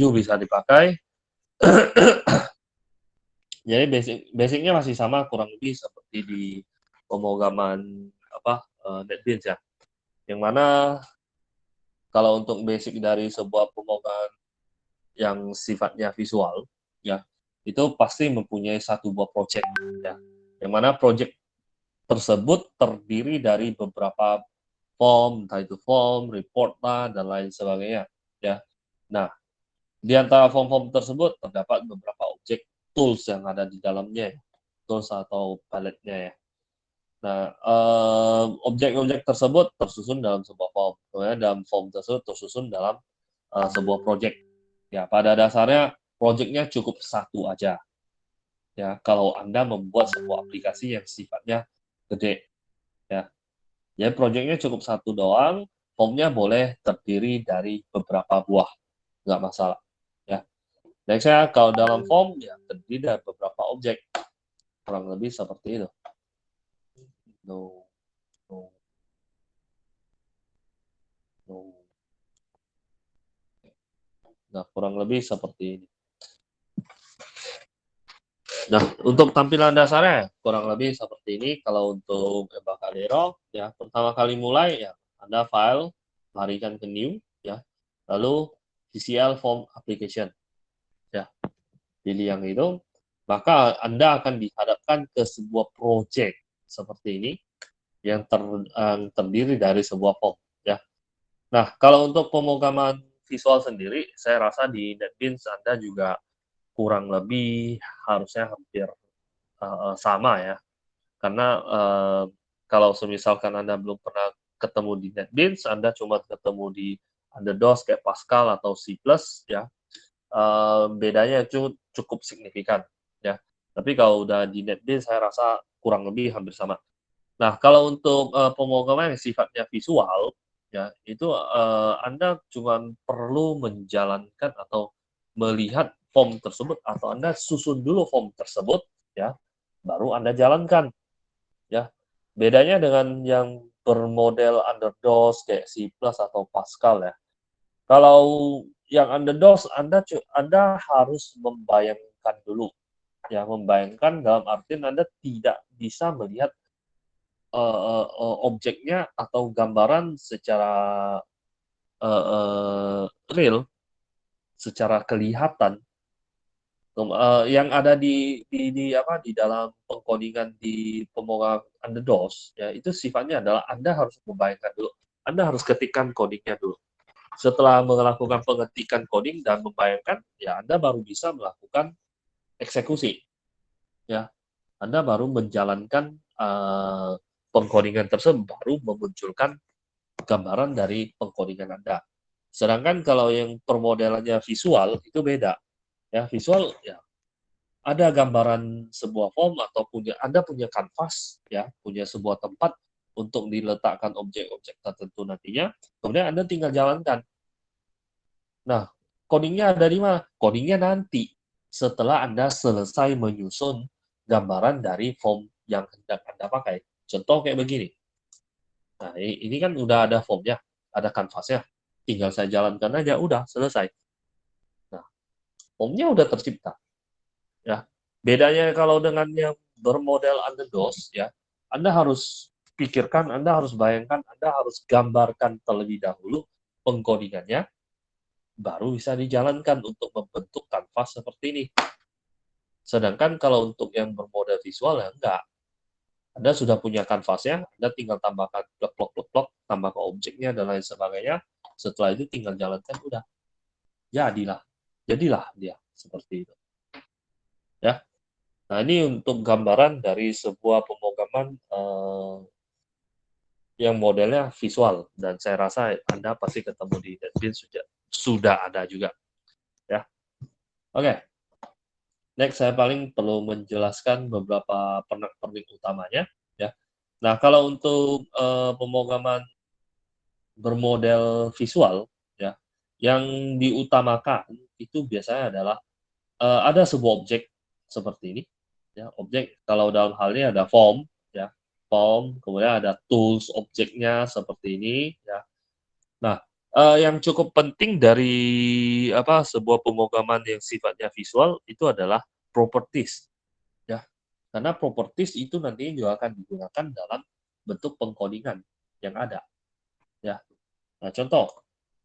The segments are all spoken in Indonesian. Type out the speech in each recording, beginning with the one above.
bisa dipakai. Jadi basicnya masih sama kurang lebih seperti di pemrograman NetBeans ya. Yang mana kalau untuk basic dari sebuah pemrograman yang sifatnya visual ya, itu pasti mempunyai satu buah project ya. Yang mana project tersebut terdiri dari beberapa form, entah itu form, report lah dan lain sebagainya ya. Nah, di antara form-form tersebut terdapat beberapa objek tools yang ada di dalamnya, tools atau paletnya ya. Nah, objek-objek tersebut tersusun dalam sebuah form. Kemudian dalam form tersebut tersusun dalam sebuah project. Ya, pada dasarnya projectnya cukup satu aja. Ya, kalau Anda membuat sebuah aplikasi yang sifatnya gede, ya. Jadi projectnya cukup satu doang, formnya boleh terdiri dari beberapa buah, nggak masalah. Ya, nextnya kalau dalam form ya terdiri dari beberapa objek, kurang lebih seperti itu. No, no, no. Nah, kurang lebih seperti ini. Nah, untuk tampilan dasarnya kurang lebih seperti ini. Kalau untuk Embacadero, ya pertama kali mulai ya Anda file, larikan ke new, ya, lalu TCL form application, ya, pilih yang itu, maka Anda akan dihadapkan ke sebuah project seperti ini yang terdiri dari sebuah form, ya. Nah, kalau untuk pemrograman visual sendiri, saya rasa di NetBeans Anda juga kurang lebih harusnya hampir sama ya. Karena kalau misalkan Anda belum pernah ketemu di NetBeans, Anda cuma ketemu di Underdos kayak Pascal atau C+, ya, bedanya cukup signifikan ya. Tapi kalau udah di NetBeans saya rasa kurang lebih hampir sama. Nah, kalau untuk pemrograman yang sifatnya visual, ya itu Anda cuma perlu menjalankan atau melihat form tersebut atau Anda susun dulu form tersebut, ya, baru Anda jalankan, ya. Bedanya dengan yang bermodel Underdos kayak C+ atau Pascal ya. Kalau yang Underdos Anda harus membayangkan dulu, ya, membayangkan dalam artian Anda tidak bisa melihat objeknya atau gambaran secara real, secara kelihatan. Yang ada di dalam pengkodingan di pemrograman Underdos, ya itu sifatnya adalah Anda harus membayangkan dulu, Anda harus ketikkan codingnya dulu. Setelah melakukan pengetikan coding dan membayangkan, ya Anda baru bisa melakukan eksekusi, ya. Anda baru menjalankan pengkodingan tersebut, baru memunculkan gambaran dari pengkodingan Anda. Sedangkan kalau yang permodelannya visual itu beda. Ya, visual ya ada gambaran sebuah form atau Anda punya kanvas, ya, punya sebuah tempat untuk diletakkan objek-objek tertentu nantinya, kemudian Anda tinggal jalankan. Nah, codingnya ada di mana? Codingnya nanti setelah Anda selesai menyusun gambaran dari form yang hendak Anda pakai. Contoh kayak begini. Nah, ini kan udah ada formnya, ada kanvasnya. Tinggal saya jalankan aja, udah selesai. Nah, formnya udah tercipta. Ya, bedanya kalau dengan yang bermodel Underdos, ya, Anda harus pikirkan, Anda harus bayangkan, Anda harus gambarkan terlebih dahulu pengkodingannya, baru bisa dijalankan untuk membentuk kanvas seperti ini. Sedangkan kalau untuk yang bermodel visual ya enggak. Anda sudah punya kanvasnya, Anda tinggal tambahkan blok-blok, tambahkan objeknya dan lain sebagainya. Setelah itu tinggal jalankan, udah. Jadilah dia seperti itu. Ya. Nah, ini untuk gambaran dari sebuah pemrograman yang modelnya visual, dan saya rasa Anda pasti ketemu di NetBeans sudah ada juga. Ya. Oke. Next, saya paling perlu menjelaskan beberapa pernak-pernik utamanya. Ya. Nah, kalau untuk pemrograman bermodel visual, ya, yang diutamakan itu biasanya adalah ada sebuah objek seperti ini, ya, objek kalau dalam hal ini ada form, ya, form, kemudian ada tools objeknya seperti ini, ya. Nah, Yang cukup penting dari sebuah pemrograman yang sifatnya visual itu adalah properties, ya. Karena properties itu nantinya juga akan digunakan dalam bentuk pengkodingan yang ada, ya. Nah, contoh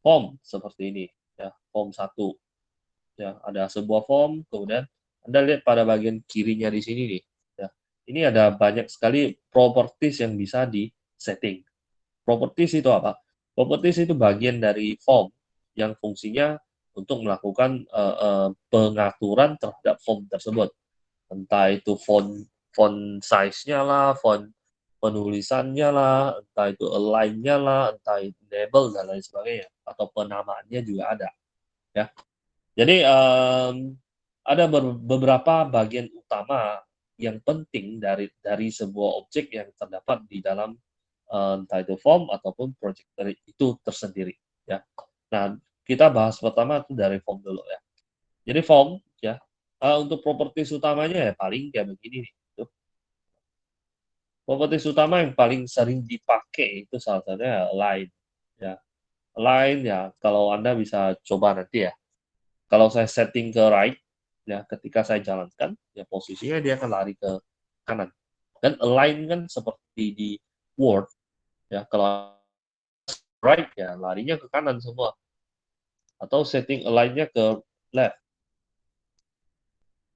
form seperti ini, ya, form 1, ya, ada sebuah form, kemudian Anda lihat pada bagian kirinya di sini nih, ya. Ini ada banyak sekali properties yang bisa di-setting. Properties itu apa? Properties itu bagian dari form yang fungsinya untuk melakukan pengaturan terhadap form tersebut. Entah itu font font size-nya lah, font penulisannya lah, entah itu align-nya lah, entah itu label dan lain sebagainya, atau penamaannya juga ada, ya. Jadi ada beberapa bagian utama yang penting dari sebuah objek yang terdapat di dalam entah itu form ataupun project itu tersendiri, ya. Nah, kita bahas pertama itu dari form dulu ya. Jadi form ya, untuk properties utamanya ya paling kayak begini nih, tuh. Properties utama yang paling sering dipakai itu salah satunya align, ya. Align ya kalau Anda bisa coba nanti ya. Kalau saya setting ke right, ya ketika saya jalankan, ya posisinya dia akan lari ke kanan. Dan align kan seperti di Word, ya kalau right ya larinya ke kanan semua. Atau setting align-nya ke left,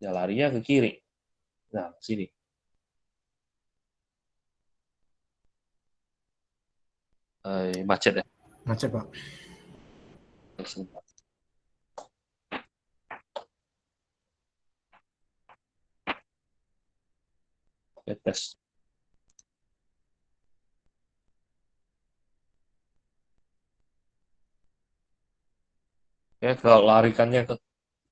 ya larinya ke kiri. Nah, sini. Macet ya. Macet, Pak. Sebentar. Tes. Ya, kalau larikannya ke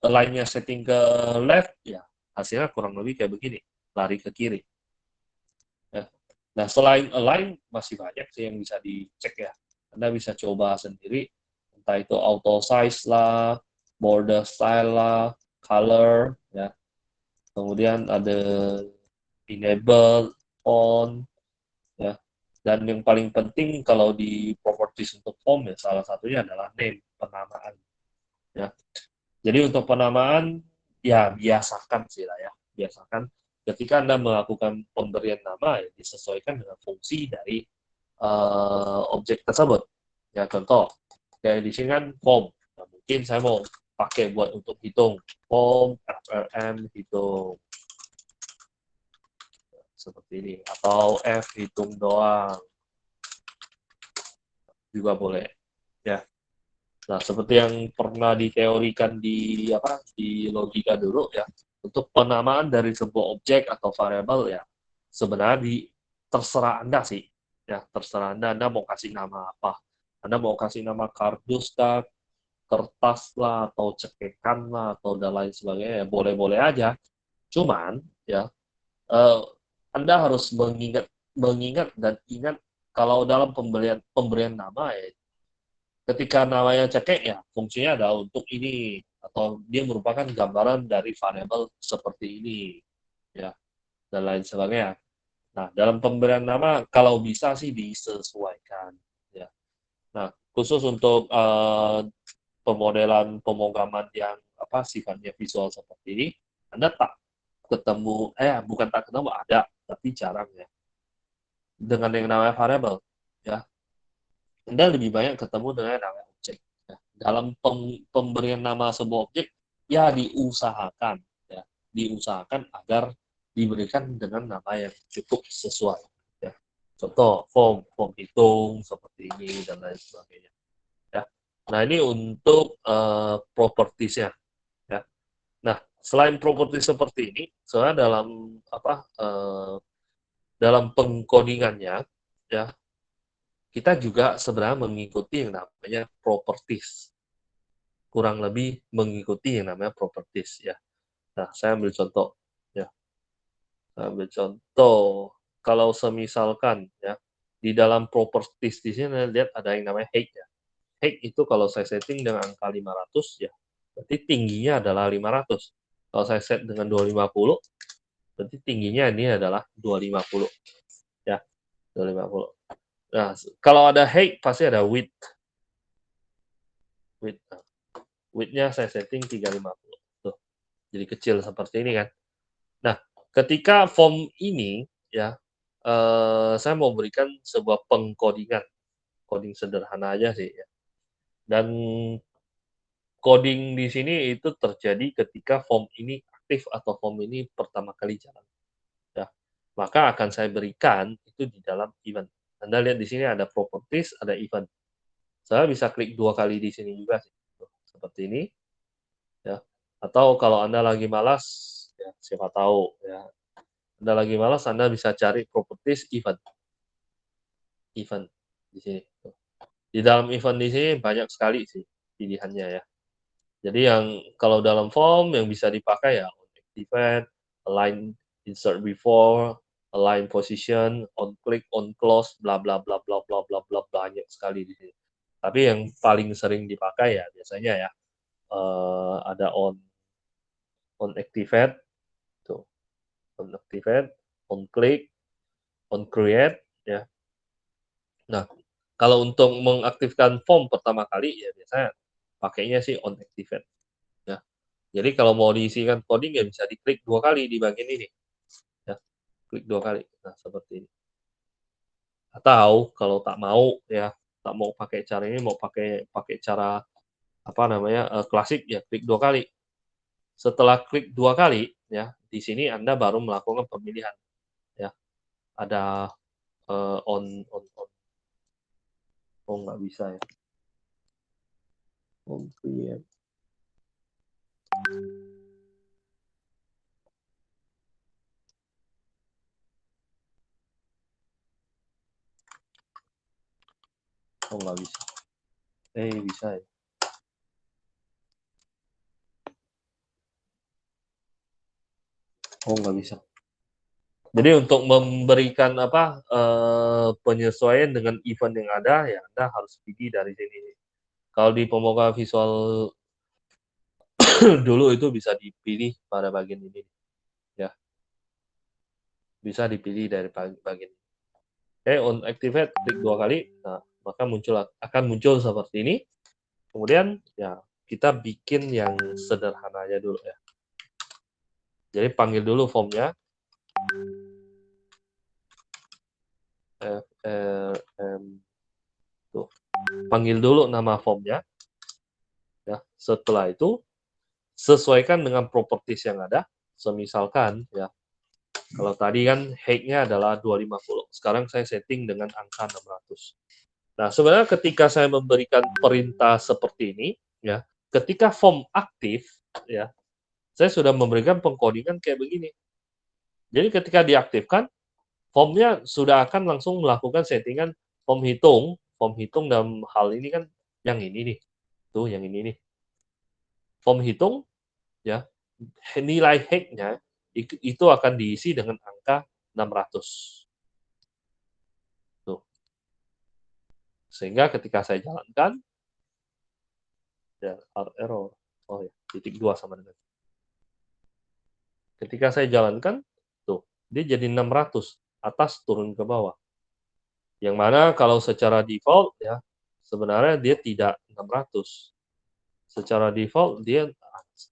align-nya setting ke left, ya hasilnya kurang lebih kayak begini, lari ke kiri. Ya. Nah, selain align, masih banyak sih yang bisa dicek ya. Anda bisa coba sendiri, entah itu auto size lah, border style lah, color, ya. Kemudian ada enable, font, ya. Dan yang paling penting kalau di properties untuk form ya salah satunya adalah name, penamaan, ya. Jadi untuk penamaan ya biasakan sih lah ya, biasakan ketika Anda melakukan pemberian nama ya disesuaikan dengan fungsi dari objek tersebut. Ya contoh kayak di sini kan form, nah, mungkin saya mau pakai buat untuk hitung form FRM hitung seperti ini atau F hitung doang juga boleh, ya. Nah, seperti yang pernah diteorikan di logika dulu ya, untuk penamaan dari sebuah objek atau variabel ya sebenarnya terserah Anda sih. Ya, terserah Anda, Anda mau kasih nama apa. Anda mau kasih nama kardus kah, kertas lah, atau cekekan lah, atau dan lain sebagainya, ya boleh-boleh aja. Cuman ya eh, Anda harus mengingat mengingat dan ingat kalau dalam pemberian nama ya ketika namanya cekek ya fungsinya adalah untuk ini atau dia merupakan gambaran dari variabel seperti ini ya dan lain sebagainya. Nah, dalam pemberian nama kalau bisa sih disesuaikan ya. Nah, khusus untuk pemodelan pemrograman yang sifatnya visual seperti ini, Anda tak ketemu bukan tak ketemu ada tapi jarang ya dengan yang namanya variabel ya. Anda lebih banyak ketemu dengan namanya objek. Ya. Dalam pemberian nama sebuah objek, ya diusahakan, ya diusahakan agar diberikan dengan nama yang cukup sesuai. Ya. Contoh form hitung seperti ini dan lain sebagainya. Ya. Nah ini untuk propertiesnya. Ya. Nah selain properti seperti ini, soalnya dalam pengkodingannya, ya kita juga sebenarnya mengikuti yang namanya properties. Kurang lebih mengikuti yang namanya properties ya. Nah, saya ambil contoh ya. Saya ambil contoh kalau semisalkan ya di dalam properties di sini lihat ada yang namanya height ya. Height itu kalau saya setting dengan angka 500 ya, berarti tingginya adalah 500. Kalau saya set dengan 250, berarti tingginya ini adalah 250 ya, 250. Nah, kalau ada height pasti ada width width. Width-nya saya setting 350. Tuh, jadi kecil seperti ini kan. Nah, ketika form ini ya, saya mau berikan sebuah pengkodingan, coding sederhana aja sih ya. Dan coding di sini itu terjadi ketika form ini aktif atau form ini pertama kali jalan. Ya, maka akan saya berikan itu di dalam event. Anda lihat di sini ada properties, ada event. Saya bisa klik 2 kali di sini juga sih, seperti ini, ya. Atau kalau Anda lagi malas, ya siapa tahu ya, Anda lagi malas, Anda bisa cari properties event. Event di sini. Di dalam event di sini banyak sekali sih pilihannya ya. Jadi yang kalau dalam form yang bisa dipakai ya on activate, align insert before, align position, on click, on close, bla bla bla bla bla bla bla banyak sekali di sini. Tapi yang paling sering dipakai ya biasanya ya ada on activate, tuh, on activate, on click, on create, ya. Nah, kalau untuk mengaktifkan form pertama kali ya biasanya pakainya sih on activate, ya. Jadi kalau mau diisikan coding ya bisa diklik 2 kali di bagian ini, ya, klik 2 kali. Nah, seperti ini. Atau kalau tak mau ya, tak mau pakai cara ini, mau pakai pakai cara, apa namanya, klasik ya klik 2 kali. Setelah klik 2 kali ya, di sini Anda baru melakukan pemilihan, ya. Ada, on, oh nggak bisa ya, on create, oh nggak bisa. Bisa ya. Oh nggak bisa. Jadi untuk memberikan apa, penyesuaian dengan event yang ada, ya Anda harus pilih dari sini. Kalau di pembuka visual dulu itu bisa dipilih pada bagian ini, ya, bisa dipilih dari bagian ini. Oke, on activate klik 2 kali, nah maka akan muncul seperti ini. Kemudian ya kita bikin yang sederhana aja dulu ya. Jadi panggil dulu formnya, FRM, tuh, panggil dulu nama formnya, ya. Setelah itu sesuaikan dengan properties yang ada. Semisalkan ya, kalau tadi kan height-nya adalah 250, sekarang saya setting dengan angka 600. Nah, sebenarnya ketika saya memberikan perintah seperti ini, ya, ketika form aktif, ya, saya sudah memberikan pengkodingan kayak begini. Jadi ketika diaktifkan, formnya sudah akan langsung melakukan settingan form hitung dalam hal ini kan yang ini nih, tuh yang ini nih. Form hitung, ya, nilai hack-nya itu akan diisi dengan angka 600. Tuh. Sehingga ketika saya jalankan, ya, error. Oh ya, titik 2 sama dengan. Ketika saya jalankan, tuh, dia jadi 600, atas turun ke bawah. Yang mana kalau secara default ya, sebenarnya dia tidak 600. Secara default dia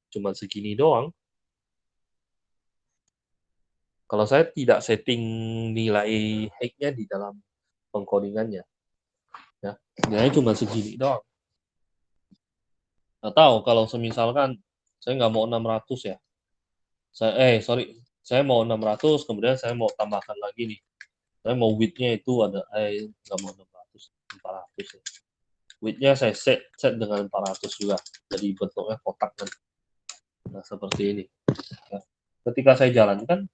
cuma segini doang. Kalau saya tidak setting nilai hack-nya di dalam pengkodingannya, ya, nilainya cuma segini doang. Atau kalau semisalkan saya nggak mau 600 ya, sorry, saya mau 600, kemudian saya mau tambahkan lagi nih. Saya mau width-nya itu ada, nggak mau 600, 400 ya. Width-nya saya set dengan 400 juga. Jadi bentuknya kotak kan. Nah, seperti ini. Ya. Ketika saya jalankan,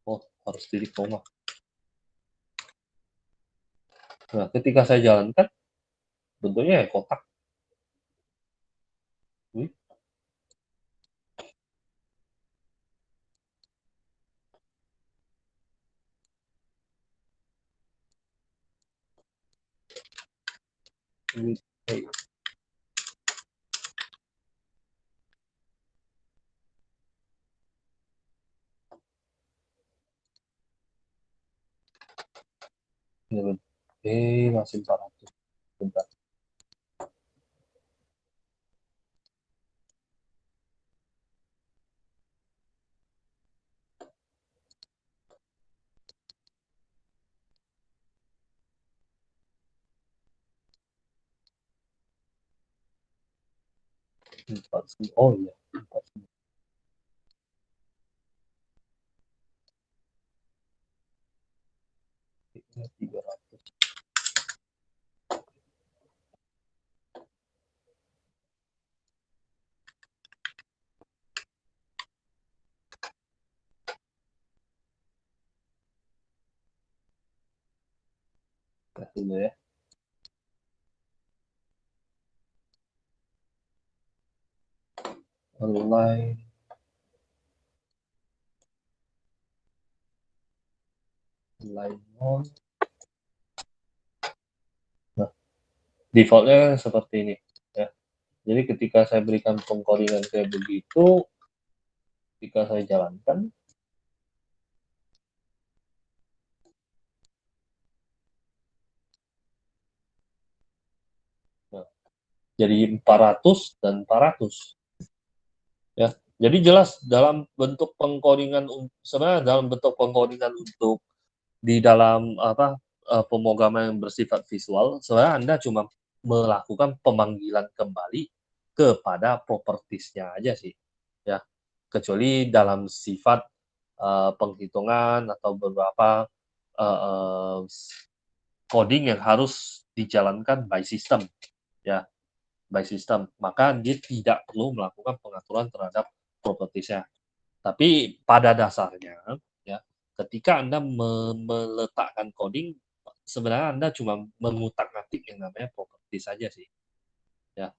oh harus titik koma. Nah, ketika saya jalankan, bentuknya ya kotak. Wih. Width, Masih 400. Bentar. Oh iya, 300. Tes dulu ya. Align. Align on. Nah, defaultnya seperti ini ya. Jadi ketika saya berikan pengkoringan kayak begitu, ketika saya jalankan, nah, jadi 400 dan 400 ya. Jadi jelas dalam bentuk pengkoringan, sebenarnya dalam bentuk pengkoringan untuk di dalam pemrograman yang bersifat visual, sebenarnya Anda cuma melakukan pemanggilan kembali kepada propertiesnya aja sih, ya. Kecuali dalam sifat penghitungan atau beberapa coding yang harus dijalankan by system, ya, by system. Maka dia tidak perlu melakukan pengaturan terhadap propertiesnya. Tapi pada dasarnya, ya, ketika Anda meletakkan coding, sebenarnya Anda cuma mengutak-ngatik yang namanya properti saja sih, ya.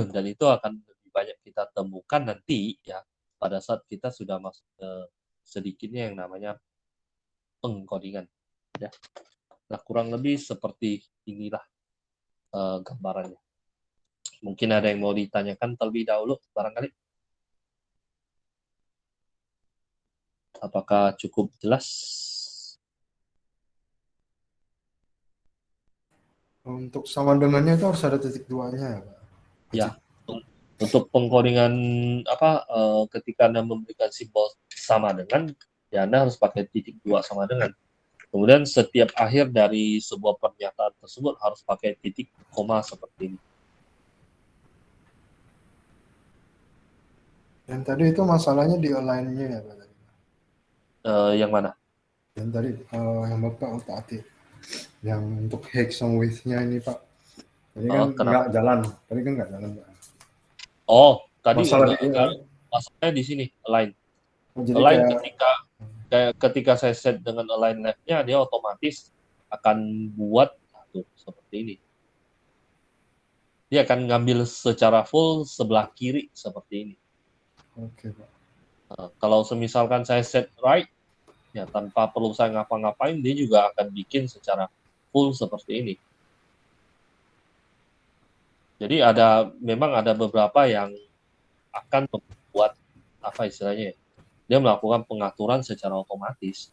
Dan itu akan lebih banyak kita temukan nanti, ya, pada saat kita sudah masuk ke sedikitnya yang namanya pengkodingan, ya. Nah, kurang lebih seperti inilah gambarannya. Mungkin ada yang mau ditanyakan terlebih dahulu, barangkali. Apakah cukup jelas? Untuk sama dengannya itu harus ada titik duanya ya, Pak? Ya, untuk pengkodingan ketika Anda memberikan simbol sama dengan, ya Anda harus pakai titik dua sama dengan. Kemudian setiap akhir dari sebuah pernyataan tersebut harus pakai titik koma seperti ini. Yang tadi itu masalahnya di align-nya ya, Pak? Yang mana? Yang tadi yang Bapak otak-atik. Yang untuk hex and width-nya ini, Pak. Tadi kan nggak Kenapa? jalan. Tadi kan nggak jalan, Pak. Oh, tadi Masalah enggak di masalahnya di sini, align. jadi Align kayak ketika saya set dengan align left-nya, dia otomatis akan buat seperti ini. Dia akan ngambil secara full sebelah kiri seperti ini. oke, Pak. Kalau semisalkan saya set right, ya tanpa perlu saya ngapa-ngapain, dia juga akan bikin secara full seperti ini. Jadi memang ada beberapa yang akan membuat apa istilahnya, dia melakukan pengaturan secara otomatis.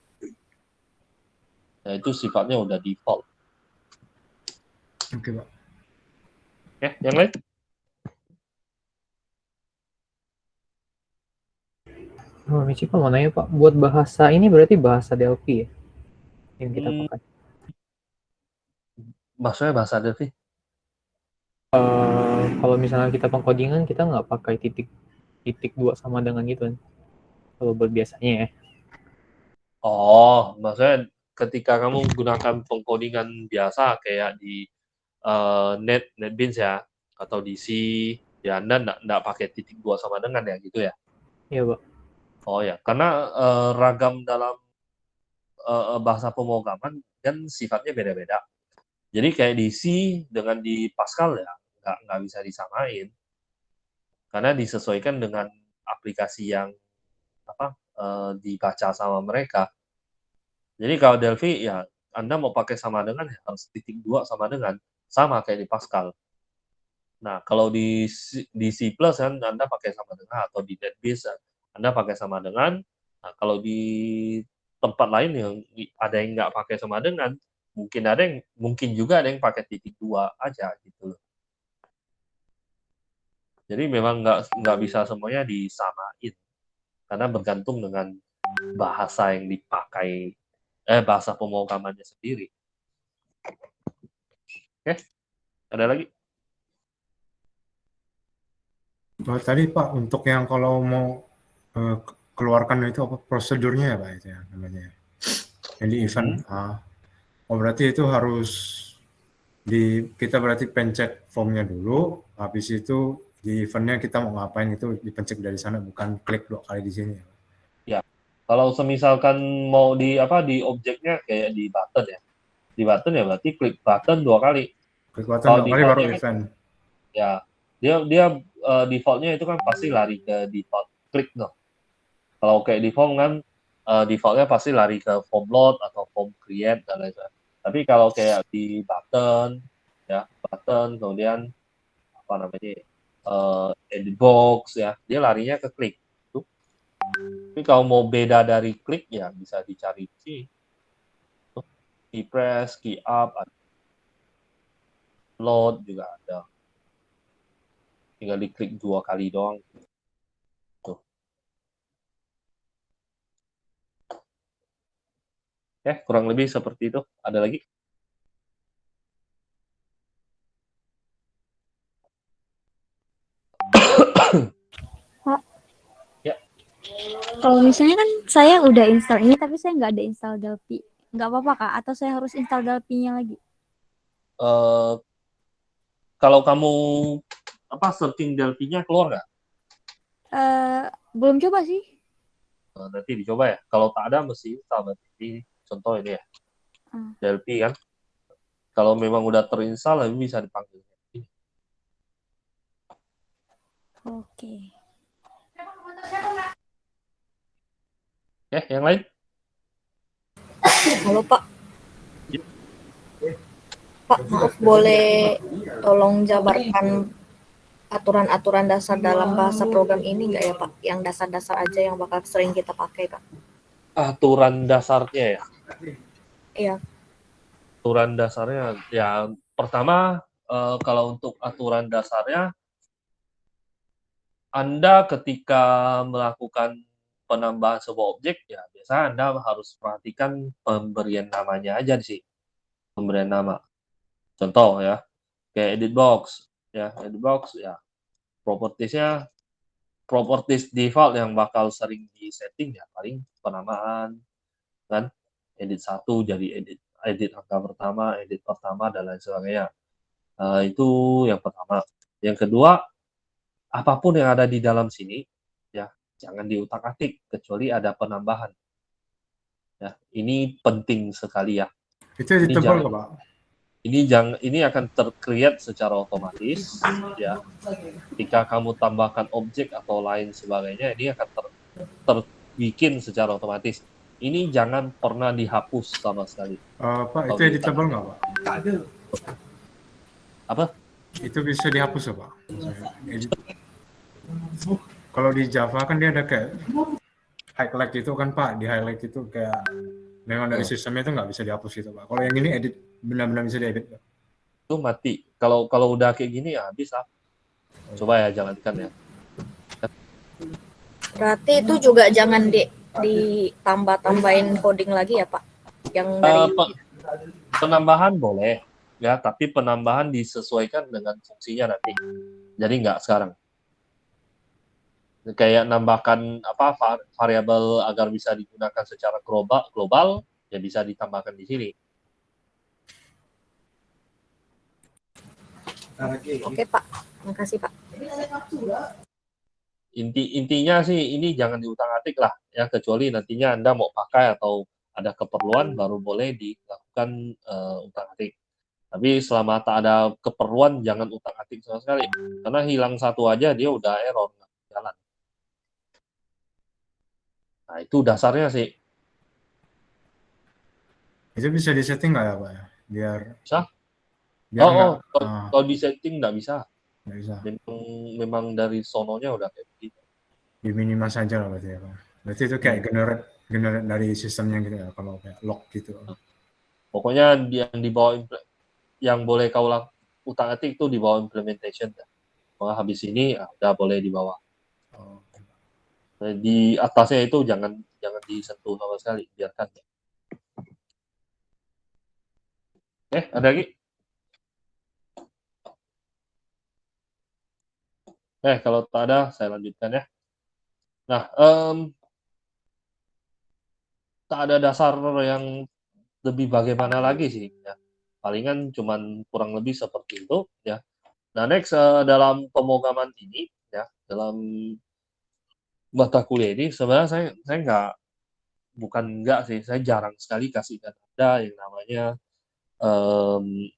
Nah, itu sifatnya udah default. Oke, Pak. Ya, yang lain? Michi Pak mau nanya Pak, buat bahasa ini berarti bahasa Delphi ya yang kita pakai? Maksudnya bahasa Delphi? Kalau misalnya kita pengkodingan kita nggak pakai titik dua sama dengan gitu kan? Kalau buat biasanya ya. Oh, maksudnya ketika kamu gunakan pengkodingan biasa kayak di NetBeans ya, atau di C, ya Anda nggak pakai titik dua sama dengan ya gitu ya? Iya Pak. Oh ya, karena ragam dalam bahasa pemrograman kan sifatnya beda-beda. Jadi kayak di C dengan di Pascal ya nggak bisa disamain, karena disesuaikan dengan aplikasi yang dibaca sama mereka. Jadi kalau Delphi ya Anda mau pakai sama dengan ya harus titik dua sama dengan, sama kayak di Pascal. Nah, kalau di C+ kan Anda pakai sama dengan, atau di NetBeans Anda pakai sama dengan. Nah, kalau di tempat lain yang ada yang nggak pakai sama dengan, mungkin juga ada yang pakai titik 2 aja gitu loh. Jadi memang nggak bisa semuanya disamain karena bergantung dengan bahasa yang dipakai, bahasa pemrogramannya sendiri. Oke, ada lagi? Tadi Pak, untuk yang kalau mau keluarkan itu apa prosedurnya ya Pak itu ya namanya. Yang di event. Oh berarti itu harus kita berarti pencet formnya dulu, habis itu di eventnya kita mau ngapain itu dipencet dari sana, bukan klik 2 kali di sini. Ya, kalau semisalkan mau di objeknya kayak di button ya. Di button ya berarti klik button 2 kali. Klik button Kalau 2 kali baru defaultnya event. Ya, dia defaultnya itu kan pasti lari ke default klik no. Kalau kayak default kan defaultnya pasti lari ke form load atau form create dan lain sebagainya. Tapi kalau kayak di button ya, button kemudian apa namanya edit box ya, dia larinya ke klik. Tapi kalau mau beda dari klik ya bisa dicari di sini. Key press, key up, load juga ada. Tinggal diklik 2 kali doang. Tuh. Kurang lebih seperti itu. Ada lagi? Pak, Ya. kalau misalnya kan saya udah install ini tapi saya nggak ada install Delphi, nggak apa-apa Kak? Atau saya harus install Delphi-nya lagi? Kalau kamu searching Delphi-nya keluar nggak? Belum coba sih. Nanti dicoba ya. Kalau tak ada mesti install. Berarti contoh ini ya. Delphi kan. Kalau memang udah terinstall lebih bisa dipanggil. Oke. Yang lain? Halo Pak. Pak, maaf boleh tolong jabarkan aturan-aturan dasar dalam bahasa program ini nggak ya Pak? Yang dasar-dasar aja yang bakal sering kita pakai Pak. Aturan dasarnya ya? Iya. Aturan dasarnya ya pertama kalau untuk aturan dasarnya Anda ketika melakukan penambahan sebuah objek ya biasa Anda harus perhatikan pemberian namanya aja sih. Pemberian nama. Contoh ya, kayak edit box ya, properties default yang bakal sering disetting ya paling penamaan kan, edit 1 jadi edit angka pertama, edit pertama dan lain sebagainya. Itu yang pertama. Yang kedua, apapun yang ada di dalam sini ya jangan diutak-atik kecuali ada penambahan. Ya, ini penting sekali ya. Itu editable nggak Pak? Ini akan tercreate secara otomatis ya. Ketika kamu tambahkan objek atau lain sebagainya, ini akan terbikin secara otomatis. Ini jangan pernah dihapus sama sekali. Pak, itu editable nggak Pak? Apa? Itu bisa dihapus ya Pak? Kalau di Java kan dia ada kayak highlight itu kan Pak, di highlight itu kayak memang dari sistemnya itu nggak bisa dihapus gitu Pak. Kalau yang ini edit benar-benar bisa diedit Pak. Itu mati. Kalau udah kayak gini ya bisa. Coba ya jalankan ya. Berarti itu juga jangan ditambah-tambahin coding lagi ya Pak? Yang dari penambahan boleh ya, tapi penambahan disesuaikan dengan fungsinya nanti. Jadi nggak sekarang. Kayak nambahkan variabel agar bisa digunakan secara global ya bisa ditambahkan di sini. Oke Pak, makasih Pak. Intinya sih ini jangan diutak-atik lah ya, kecuali nantinya Anda mau pakai atau ada keperluan baru boleh dilakukan utak-atik. Tapi selama tak ada keperluan jangan utak-atik sama sekali, karena hilang satu aja dia udah error nggak jalan. Nah itu dasarnya sih. Itu bisa disetting nggak ya Pak ya? Biar Bisa? Kalau di setting nggak bisa. Nggak bisa. Memang dari sononya udah kayak begitu. Di minimal saja lah berarti ya Pak. Berarti itu kayak generate dari sistemnya gitu ya, kalau kayak log gitu. Pokoknya yang di bawah yang boleh kau utak-atik itu di bawah implementation. Habis ini udah boleh di bawah. Oh. Di atasnya itu jangan disentuh sama sekali, biarkan. Ada lagi? Kalau tak ada, saya lanjutkan ya. Nah, tak ada dasar yang lebih bagaimana lagi sih, ya. Palingan cuman kurang lebih seperti itu, ya. Nah, next dalam pemrograman ini, ya, dalam mata kuliah ini sebenarnya saya nggak sih, saya jarang sekali kasihkan Anda yang namanya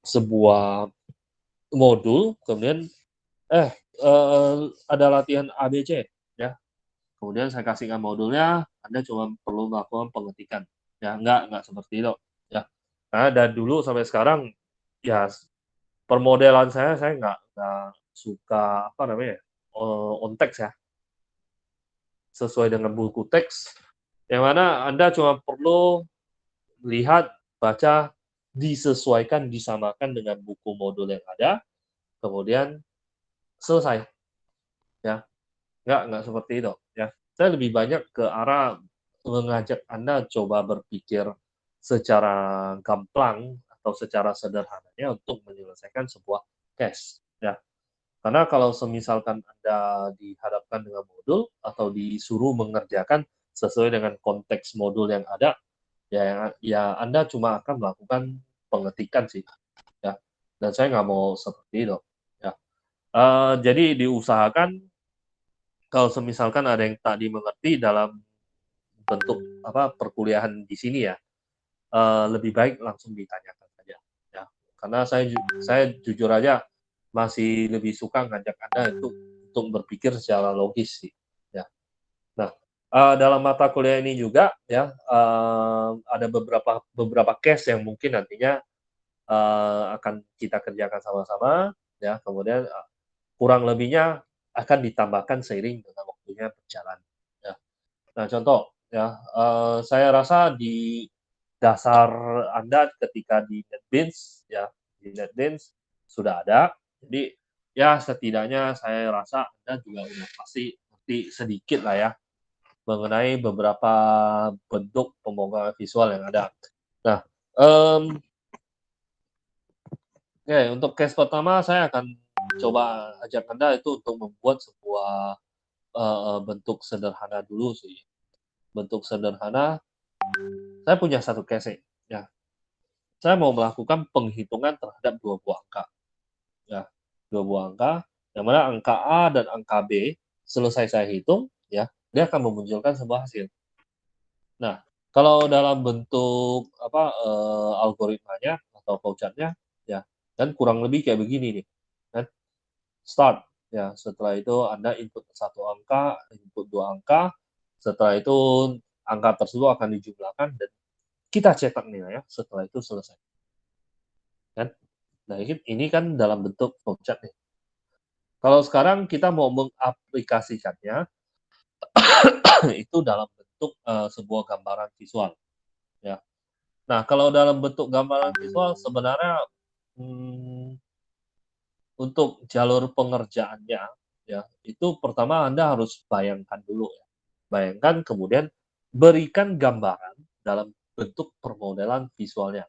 sebuah modul, kemudian ada latihan ABC, ya. Kemudian saya kasihkan modulnya, Anda cuma perlu melakukan pengetikan. Ya, nggak seperti itu. Ya. Karena dari dulu sampai sekarang, ya permodelan saya nggak suka on text ya. Sesuai dengan buku teks, yang mana Anda cuma perlu lihat, baca, disesuaikan, disamakan dengan buku modul yang ada, kemudian selesai. Ya, nggak seperti itu. Ya, saya lebih banyak ke arah mengajak Anda coba berpikir secara gamblang atau secara sederhananya untuk menyelesaikan sebuah case. Ya, karena kalau semisalkan Anda dihadapkan dengan modul atau disuruh mengerjakan sesuai dengan konteks modul yang ada, ya Anda cuma akan melakukan pengetikan sih. Ya, dan saya nggak mau seperti itu. Ya, jadi diusahakan kalau semisalkan ada yang tak dimengerti dalam bentuk perkuliahan di sini ya, lebih baik langsung ditanyakan saja. Ya, karena saya jujur aja masih lebih suka ngajak Anda untuk berpikir secara logis sih. Ya. Nah, dalam mata kuliah ini juga ya ada beberapa case yang mungkin nantinya akan kita kerjakan sama-sama. Ya, kemudian kurang lebihnya akan ditambahkan seiring dengan waktunya berjalan. Ya. Nah, contoh ya, saya rasa di dasar Anda ketika di NetBeans sudah ada. Jadi ya setidaknya saya rasa Anda juga udah pasti ngerti sedikit lah ya mengenai beberapa bentuk pemrograman visual yang ada. Nah, untuk case pertama saya akan coba ajak Anda itu untuk membuat sebuah bentuk sederhana dulu sih. Bentuk sederhana, saya punya satu case ya. Saya mau melakukan penghitungan terhadap dua buah angka. Ya, dua buah angka, yang mana angka A dan angka B selesai saya hitung, ya, dia akan memunculkan sebuah hasil. Nah, kalau dalam bentuk algoritmanya atau flowchart-nya, ya, kan kurang lebih kayak begini nih, kan? Start, ya, setelah itu Anda input satu angka, input dua angka, setelah itu angka tersebut akan dijumlahkan dan kita cetak nilai ya, setelah itu selesai. Kan? Nah, ini kan dalam bentuk flowchart nih. Kalau sekarang kita mau mengaplikasikannya itu dalam bentuk sebuah gambaran visual. Ya. Nah, kalau dalam bentuk gambaran visual sebenarnya untuk jalur pengerjaannya ya, itu pertama Anda harus bayangkan dulu ya. Bayangkan kemudian berikan gambaran dalam bentuk permodelan visualnya.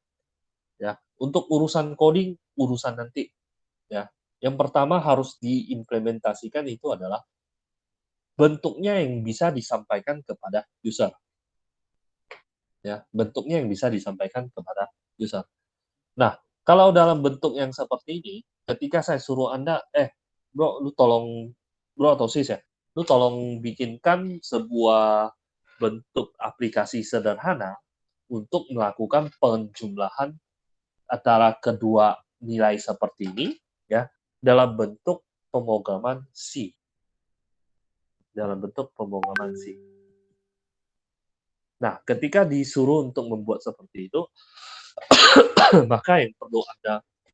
Ya, untuk urusan coding urusan nanti ya. Yang pertama harus diimplementasikan itu adalah bentuknya yang bisa disampaikan kepada user. Ya, bentuknya yang bisa disampaikan kepada user. Nah, kalau dalam bentuk yang seperti ini, ketika saya suruh Anda, bro, lu tolong, bro atau sis ya, lu tolong bikinkan sebuah bentuk aplikasi sederhana untuk melakukan penjumlahan antara kedua nilai seperti ini, ya, dalam bentuk pemrograman C. Dalam bentuk pemrograman C. Nah, ketika disuruh untuk membuat seperti itu, maka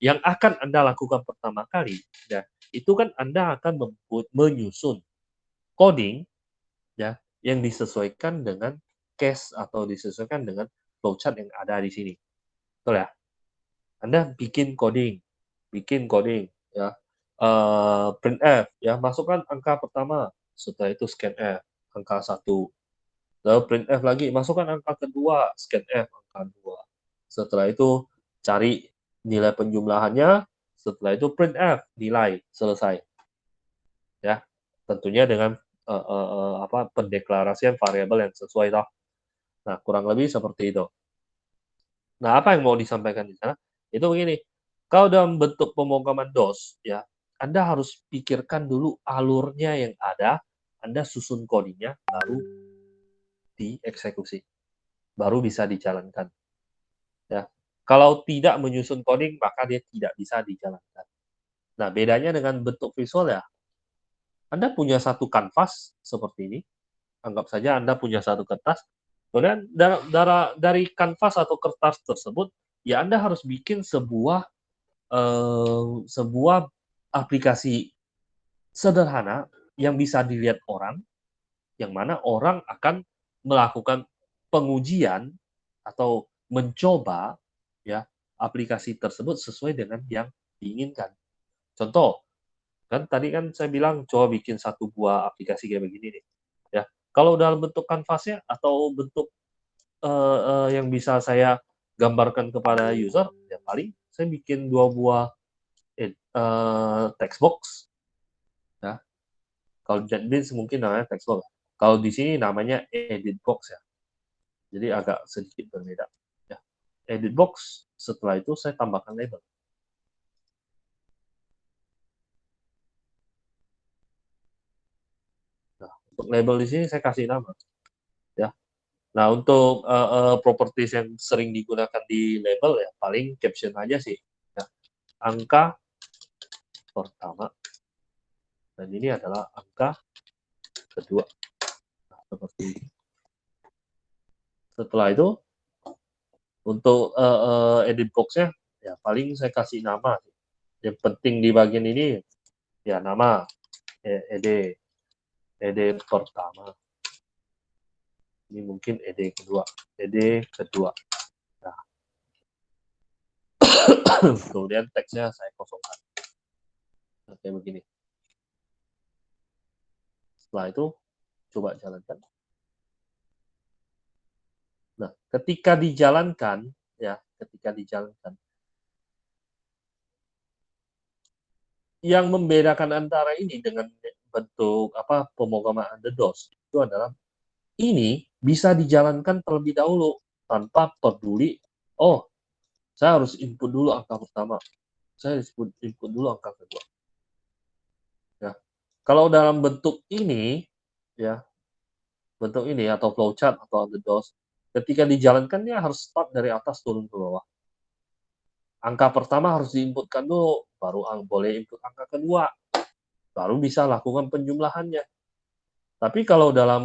yang akan Anda lakukan pertama kali, ya, itu kan Anda akan menyusun coding, ya, yang disesuaikan dengan case atau disesuaikan dengan flowchart yang ada di sini. Betul ya? Anda bikin coding ya. Printf ya, masukkan angka pertama, setelah itu scanf angka 1. Lalu printf lagi, masukkan angka kedua, scanf angka 2. Setelah itu cari nilai penjumlahannya, setelah itu printf nilai, selesai. Ya, tentunya dengan pendeklarasian variabel yang sesuai toh. Nah, kurang lebih seperti itu. Nah, apa yang mau disampaikan di sana? Itu begini, kalau dalam bentuk pemrograman DOS, ya, Anda harus pikirkan dulu alurnya yang ada, Anda susun codingnya, baru dieksekusi, baru bisa dijalankan. Ya, kalau tidak menyusun coding, maka dia tidak bisa dijalankan. Nah, bedanya dengan bentuk visual ya, Anda punya satu kanvas seperti ini, anggap saja Anda punya satu kertas, kemudian dari kanvas atau kertas tersebut, ya Anda harus bikin sebuah aplikasi sederhana yang bisa dilihat orang, yang mana orang akan melakukan pengujian atau mencoba ya aplikasi tersebut sesuai dengan yang diinginkan. Contoh, kan tadi kan saya bilang coba bikin satu buah aplikasi kayak begini nih. Ya, kalau dalam bentuk kanvasnya atau bentuk yang bisa saya gambarkan kepada user, ya paling saya bikin 2 buah text box. Ya. Kalau JetBrains mungkin namanya text box. Kalau di sini namanya edit box ya. Jadi agak sedikit berbeda. Ya. Edit box, setelah itu saya tambahkan label. Nah, untuk label di sini saya kasih nama. Ya. Nah, untuk properties yang sering digunakan di label ya paling caption aja sih. Ya. Angka pertama. Dan ini adalah angka kedua. Nah, seperti ini. Setelah itu untuk edit box-nya ya paling saya kasih nama. Yang penting di bagian ini ya nama ed pertama. Ini mungkin ed kedua. Nah. Kemudian teksnya saya kosongkan. Nah, kayak begini. Setelah itu coba jalankan. Nah, ketika dijalankan yang membedakan antara ini dengan bentuk pemrograman DOS itu adalah ini bisa dijalankan terlebih dahulu tanpa peduli, oh, saya harus input dulu angka pertama, saya harus input dulu angka kedua. Ya. Kalau dalam bentuk ini, ya, bentuk ini atau flowchart atau DOS, ketika dijalankan dia harus start dari atas turun ke bawah. Angka pertama harus diinputkan dulu, baru boleh input angka kedua, baru bisa lakukan penjumlahannya. Tapi kalau dalam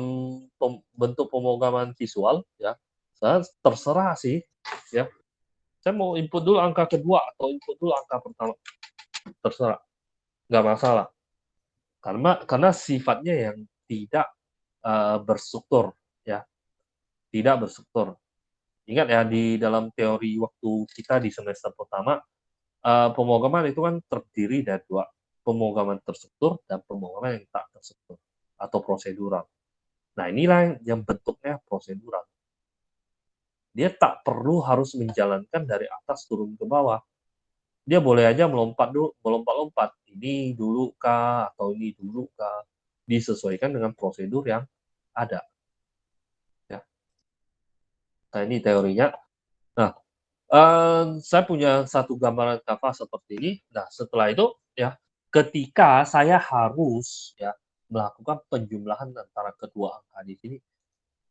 bentuk pemrograman visual, ya, saya terserah sih, ya. Saya mau input dulu angka kedua atau input dulu angka pertama, terserah, nggak masalah. Karena sifatnya yang tidak berstruktur, ya, tidak berstruktur. Ingat ya di dalam teori waktu kita di semester pertama, pemrograman itu kan terdiri dari 2, pemrograman terstruktur dan pemrograman yang tak terstruktur atau prosedural. Nah, inilah yang bentuknya prosedural. Dia tak perlu harus menjalankan dari atas turun ke bawah. Dia boleh aja melompat-lompat. Ini dulu kah atau ini dulu kah, disesuaikan dengan prosedur yang ada. Ya. Nah, ini teorinya. Nah, saya punya satu gambaran kanvas seperti ini. Nah, setelah itu ya, ketika saya harus ya melakukan penjumlahan antara kedua angka di sini,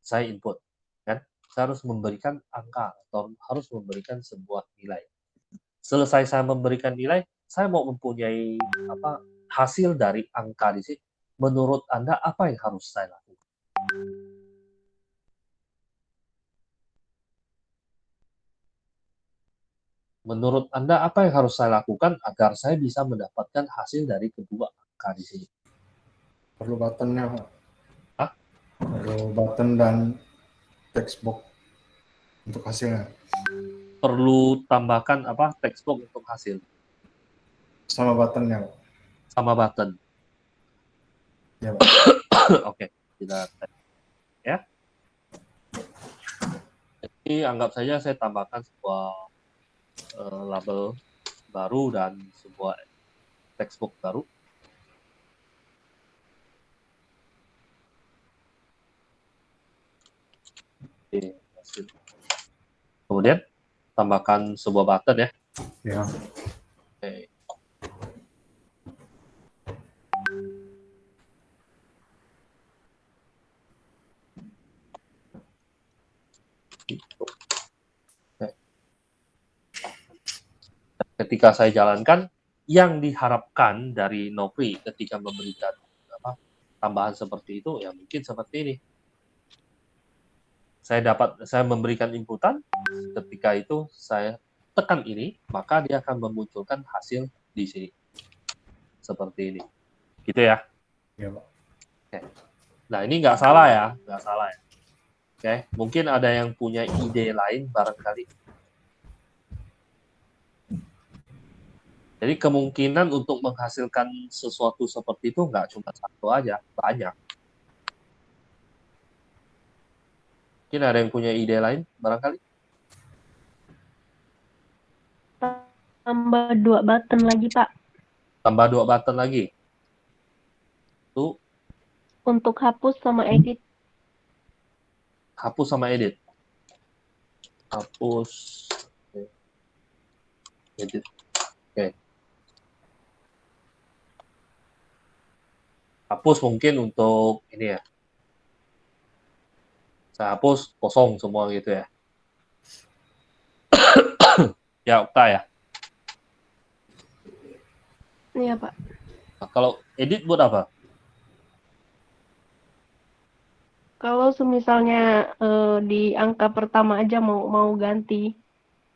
saya input, kan? Saya harus memberikan angka atau harus memberikan sebuah nilai. Selesai saya memberikan nilai, saya mau mempunyai hasil dari angka di sini. Menurut Anda apa yang harus saya lakukan? Menurut Anda apa yang harus saya lakukan agar saya bisa mendapatkan hasil dari kedua angka di sini? Perlu buttonnya, Pak. Hah? Perlu button dan textbox untuk hasilnya Perlu tambahkan apa textbox untuk hasil sama buttonnya, Pak. sama button. Ya, Pak. Oke, kita tes ya. Jadi anggap saja saya tambahkan sebuah label baru dan sebuah textbox baru. Oke, hasil. Kemudian tambahkan sebuah button ya. Ya. Oke. Oke. Ketika saya jalankan, yang diharapkan dari Nopri ketika memberikan tambahan seperti itu ya mungkin seperti ini. Saya memberikan inputan, ketika itu saya tekan ini, maka dia akan memunculkan hasil di sini. Seperti ini. Gitu ya. Ya, Pak. Oke. Nah, ini nggak salah ya. Oke, mungkin ada yang punya ide lain barangkali. Jadi kemungkinan untuk menghasilkan sesuatu seperti itu nggak cuma satu aja, banyak. Mungkin ada yang punya ide lain barangkali. Tambah 2 button lagi, Pak. Tambah 2 button lagi. Itu Untuk hapus sama edit. hapus sama edit. Hapus. Edit. Oke. Hapus mungkin untuk ini ya. Saya hapus kosong semua gitu ya. Ya, Okta ya. Iya, Pak. Nah, kalau edit buat apa? Kalau semisalnya di angka pertama aja mau ganti,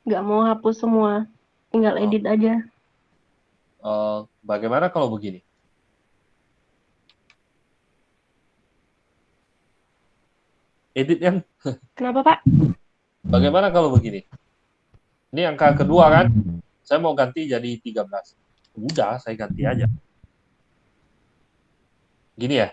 nggak mau hapus semua, tinggal edit aja. Bagaimana kalau begini? Edit yang Kenapa, Pak? bagaimana kalau begini? Ini angka kedua kan? Saya mau ganti jadi 13. Udah, saya ganti aja. Gini ya?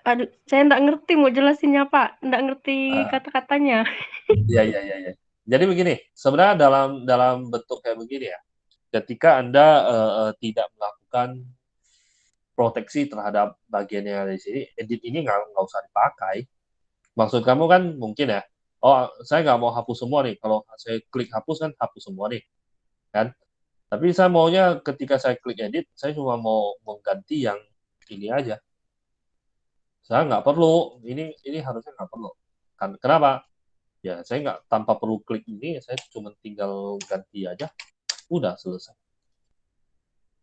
Aduh, saya nggak ngerti mau jelasinnya, Pak. Nggak ngerti kata-katanya. Iya. Jadi begini, sebenarnya dalam bentuk kayak begini ya. Ketika Anda tidak melakukan proteksi terhadap bagian yang ada di sini, edit ini nggak usah dipakai. Maksud kamu kan mungkin ya, oh saya nggak mau hapus semua nih. Kalau saya klik hapus kan hapus semua nih, kan? Tapi saya maunya ketika saya klik edit, saya cuma mau mengganti yang ini aja. Saya nggak perlu, ini harusnya nggak perlu. Kan, kenapa? Ya saya nggak tanpa perlu klik ini, saya cuma tinggal ganti aja, udah selesai.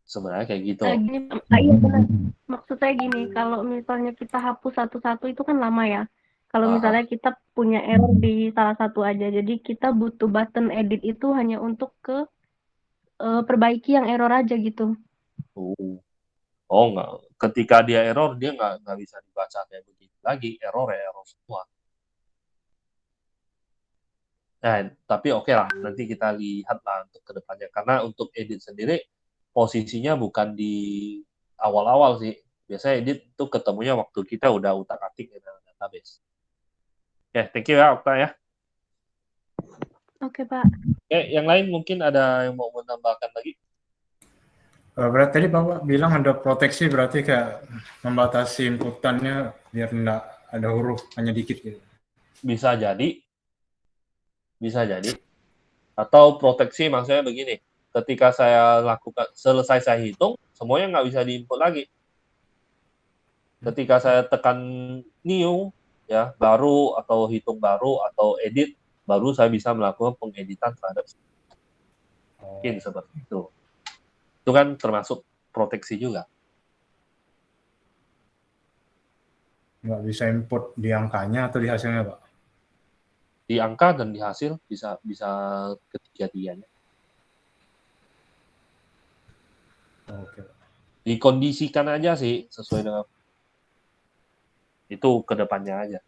Sebenarnya kayak gitu. Gini, iya benar. Maksud saya gini, kalau misalnya kita hapus satu-satu itu kan lama ya. Kalau misalnya kita punya error di salah satu aja, jadi kita butuh button edit itu hanya untuk perbaiki yang error aja gitu. Oh nggak, ketika dia error dia nggak bisa dibaca kayak begitu lagi, error semua. Nah, tapi oke lah, nanti kita lihat lah untuk kedepannya. Karena untuk edit sendiri posisinya bukan di awal-awal sih. Biasanya edit itu ketemunya waktu kita udah utak-atik di dalam database. Oke, thank you ya Okta ya. Oke, Pak. Oke, yang lain mungkin ada yang mau menambahkan lagi? Berarti tadi Bapak bilang ada proteksi, berarti kayak membatasi inputannya biar enggak ada huruf, hanya dikit gitu. Bisa jadi. Atau proteksi maksudnya begini, ketika saya lakukan, selesai saya hitung, semuanya nggak bisa diinput lagi. Ketika saya tekan new, ya baru, atau hitung baru, atau edit, baru saya bisa melakukan pengeditan terhadap mungkin seperti itu. Itu kan termasuk proteksi juga. Nggak bisa input di angkanya atau di hasilnya, Pak? Di angka dan di hasil bisa ketiga-tiganya. Oke. Dikondisikan aja sih sesuai dengan itu ke depannya aja.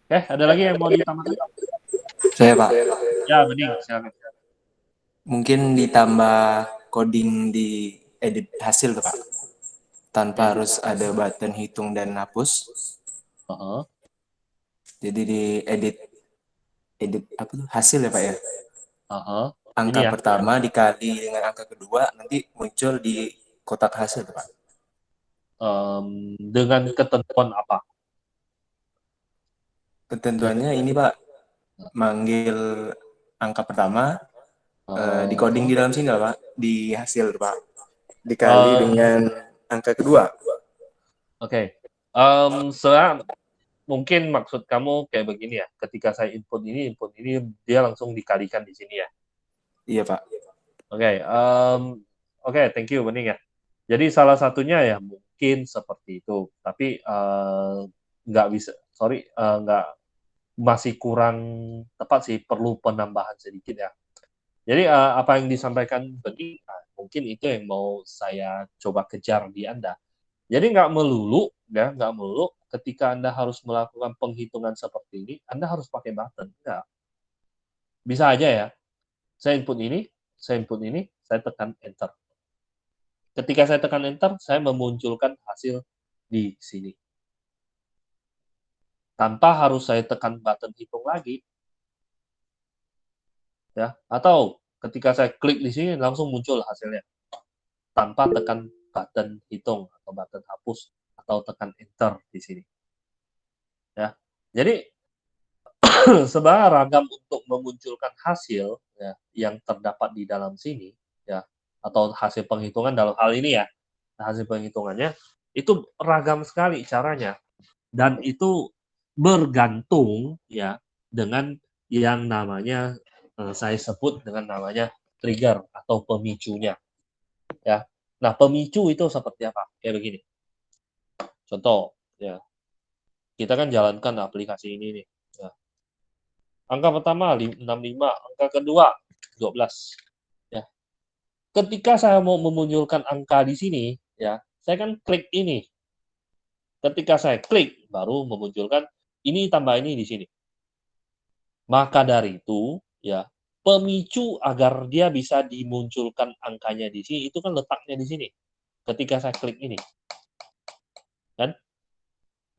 Ada lagi yang mau ditambahkan? Saya Pak, Ya, Bening, silakan. mungkin ditambah coding di edit hasil tuh Pak, tanpa harus ada button hitung dan hapus. Heeh. Jadi di edit apa tuh hasil ya Pak ya. Heeh. Angka Ini ya. pertama dikali dengan angka kedua nanti muncul di kotak hasil tuh Pak. Dengan ketentuan apa? Ketentuannya ini Pak, manggil angka pertama di coding di dalam sini lah Pak, di hasil Pak, dikali dengan angka kedua. Oke. Sebenarnya mungkin maksud kamu kayak begini ya. Ketika saya input ini, dia langsung dikalikan di sini ya. Iya Pak. Oke, thank you Bening ya. Jadi salah satunya ya mungkin seperti itu. Tapi nggak bisa, nggak, masih kurang tepat sih, perlu penambahan sedikit ya. Jadi apa yang disampaikan Bening, mungkin itu yang mau saya coba kejar di Anda. Jadi nggak melulu ketika Anda harus melakukan penghitungan seperti ini, Anda harus pakai button. Enggak. Bisa aja ya, saya input ini, saya tekan enter. Ketika saya tekan enter, saya memunculkan hasil di sini. Tanpa harus saya tekan button hitung lagi. Ya, atau ketika saya klik di sini langsung muncul hasilnya. Tanpa tekan button hitung atau button hapus atau tekan enter di sini. Ya. Jadi sebenarnya ragam untuk memunculkan hasil ya, yang terdapat di dalam sini ya, atau hasil penghitungan dalam hal ini ya, hasil penghitungannya itu ragam sekali caranya, dan itu bergantung ya dengan yang namanya saya sebut dengan namanya trigger atau pemicunya ya. Nah, pemicu itu seperti apa? Kayak begini. Contoh ya, kita kan jalankan aplikasi ini nih. Ya. Angka pertama 65, angka kedua 12. Ya. Ketika saya mau memunculkan angka di sini, ya, saya kan klik ini. Ketika saya klik, baru memunculkan ini tambah ini di sini. Maka dari itu, ya, pemicu agar dia bisa dimunculkan angkanya di sini itu kan letaknya di sini. Ketika saya klik ini, kan?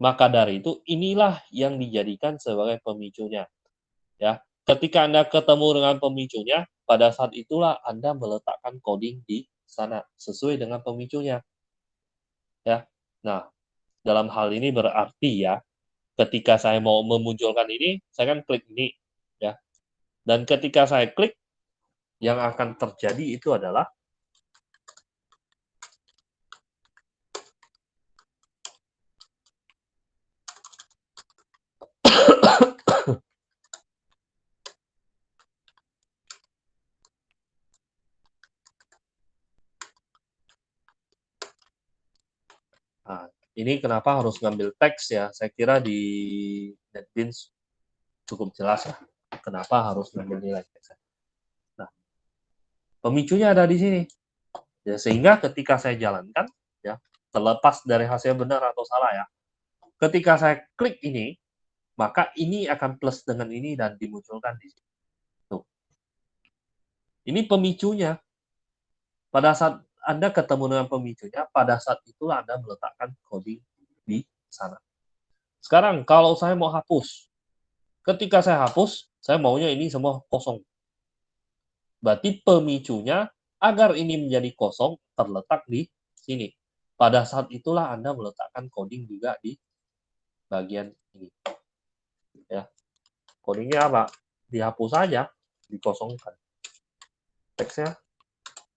Maka dari itu inilah yang dijadikan sebagai pemicunya. Ya, ketika Anda ketemu dengan pemicunya, pada saat itulah Anda meletakkan coding di sana sesuai dengan pemicunya. Ya. Nah, dalam hal ini berarti ya, ketika saya mau memunculkan ini, saya kan klik ini, ya. Dan ketika saya klik, yang akan terjadi itu adalah nah, ini kenapa harus ngambil teks ya? Saya kira di NetBeans cukup jelas ya. Kenapa harus ngambil nilai teks. Nah, pemicunya ada di sini. Ya, sehingga ketika saya jalankan, ya, terlepas dari hasil benar atau salah ya, ketika saya klik ini, maka ini akan plus dengan ini dan dimunculkan di sini. Tuh. Ini pemicunya. Pada saat Anda ketemu dengan pemicunya, pada saat itulah Anda meletakkan coding di sana. Sekarang, kalau saya mau hapus, ketika saya hapus, saya maunya ini semua kosong. Berarti pemicunya agar ini menjadi kosong terletak di sini. Pada saat itulah Anda meletakkan coding juga di bagian ini. Ya. Codingnya apa? Dihapus saja, dikosongkan. Teksnya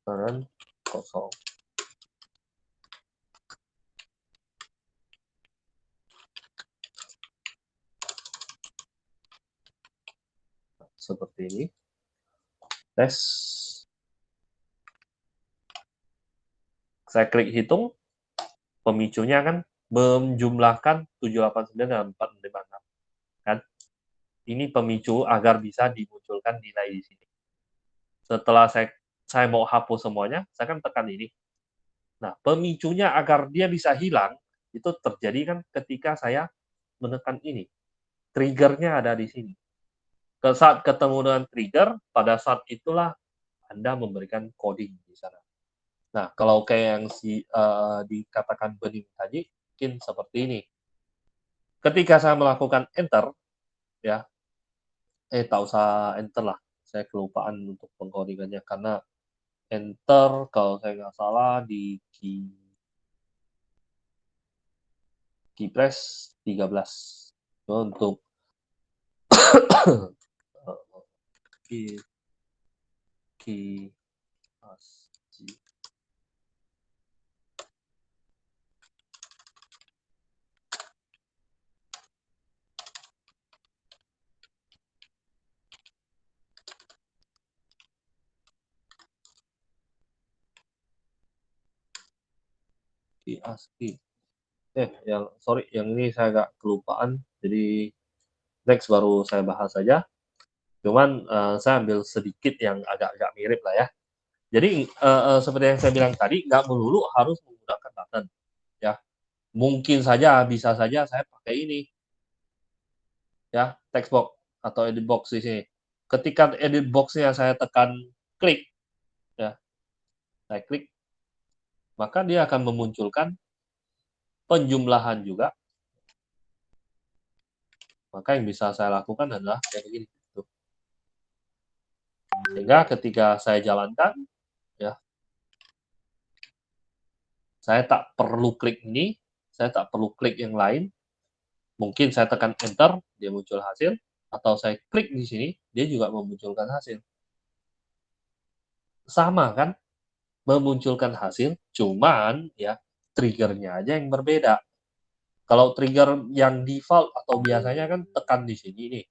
dan kosong. Seperti ini. Tes. Saya klik hitung, pemicunya kan menjumlahkan 789 dan 456. Kan? ini pemicu agar bisa dimunculkan nilai di sini. Setelah saya mau hapus semuanya, saya kan tekan ini. Nah, pemicunya agar dia bisa hilang, itu terjadi kan ketika saya menekan ini. Triggernya ada di sini. Saat ketemu dengan trigger, pada saat itulah Anda memberikan coding di sana. Nah, kalau kayak yang dikatakan Bening tadi, mungkin seperti ini. Ketika saya melakukan enter, ya, tak usah enter lah. Saya kelupaan untuk pengkodingannya karena enter kalau saya nggak salah di key press 13 untuk key ASCII. Sorry, yang ini saya agak kelupaan, jadi next baru saya bahas saja. Cuman saya ambil sedikit yang agak-agak mirip lah ya. Jadi seperti yang saya bilang tadi, nggak melulu harus menggunakan button, ya. Mungkin saja, bisa saja saya pakai ini, ya, text box atau edit box di sini. Ketika edit box-nya saya tekan klik, ya, saya klik, maka dia akan memunculkan penjumlahan juga. Maka yang bisa saya lakukan adalah kayak begini. Sehingga ketika saya jalankan, ya, saya tak perlu klik ini, saya tak perlu klik yang lain. Mungkin saya tekan enter, dia muncul hasil, atau saya klik di sini, dia juga memunculkan hasil. Sama kan? Memunculkan hasil, cuman ya triggernya aja yang berbeda. Kalau trigger yang default atau biasanya kan tekan di sini nih,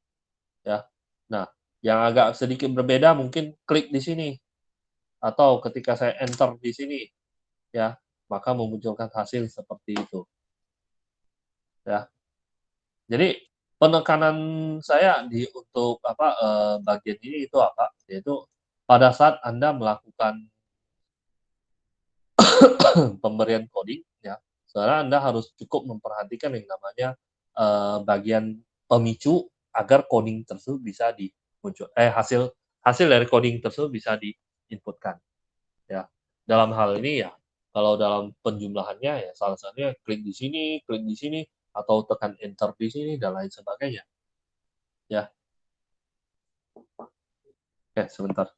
ya. Nah, yang agak sedikit berbeda mungkin klik di sini, atau ketika saya enter di sini, ya, maka memunculkan hasil seperti itu, ya. Jadi penekanan saya untuk bagian ini itu apa? Yaitu pada saat Anda melakukan pemberian coding, ya, sebenarnya Anda harus cukup memperhatikan yang namanya bagian pemicu agar coding tersebut bisa hasil dari coding tersebut bisa diinputkan, ya. Dalam hal ini ya, kalau dalam penjumlahannya ya salah satunya klik di sini, atau tekan enter di sini dan lain sebagainya, ya. Oke, sebentar.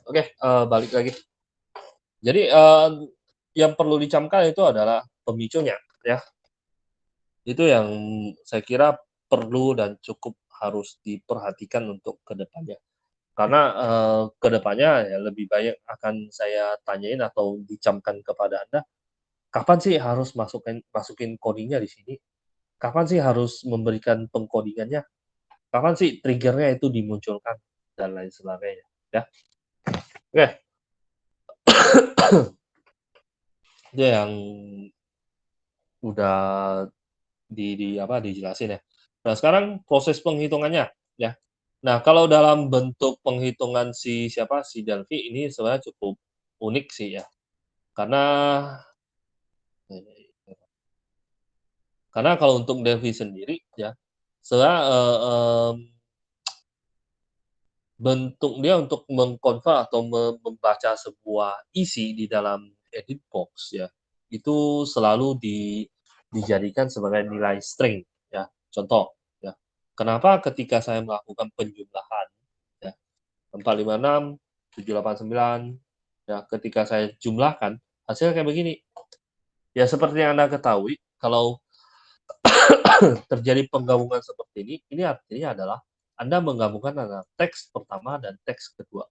Oke, balik lagi. Jadi yang perlu dicamkan itu adalah pemicunya, ya. Itu yang saya kira perlu dan cukup harus diperhatikan untuk kedepannya. Karena kedepannya ya lebih banyak akan saya tanyain atau dicamkan kepada Anda, kapan sih harus masukin codingnya di sini? Kapan sih harus memberikan pengkodingannya? Kapan sih triggernya itu dimunculkan? Dan lain sebagainya, ya. Oke. Dia yang udah dijelasin ya. Nah, sekarang proses penghitungannya, ya. Nah, kalau dalam bentuk penghitungan si Delphi ini sebenarnya cukup unik sih ya. Karena Karena kalau untuk Delphi sendiri ya, bentuk dia untuk mengkonvert atau membaca sebuah isi di dalam edit box ya, itu selalu dijadikan sebagai nilai string ya. Contoh ya, kenapa ketika saya melakukan penjumlahan ya 456 789 ya, ketika saya jumlahkan hasilnya kayak begini ya. Seperti yang Anda ketahui, kalau terjadi penggabungan seperti ini artinya adalah Anda menggabungkan antara teks pertama dan teks kedua.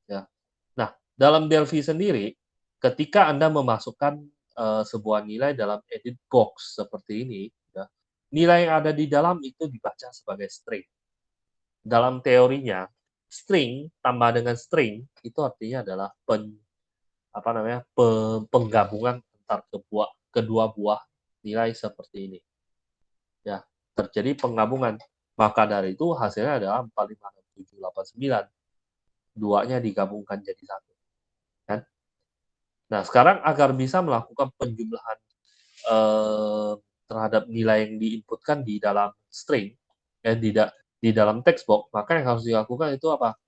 Ya. Nah, dalam Delphi sendiri, ketika Anda memasukkan sebuah nilai dalam edit box seperti ini, ya, nilai yang ada di dalam itu dibaca sebagai string. Dalam teorinya, string tambah dengan string itu artinya adalah penggabungan antar kedua buah nilai seperti ini. Ya, terjadi penggabungan. Maka dari itu hasilnya adalah 456.789. Duanya digabungkan jadi satu. Kan? Nah, sekarang agar bisa melakukan penjumlahan terhadap nilai yang diinputkan di dalam string, di dalam text box, maka yang harus dilakukan itu apa?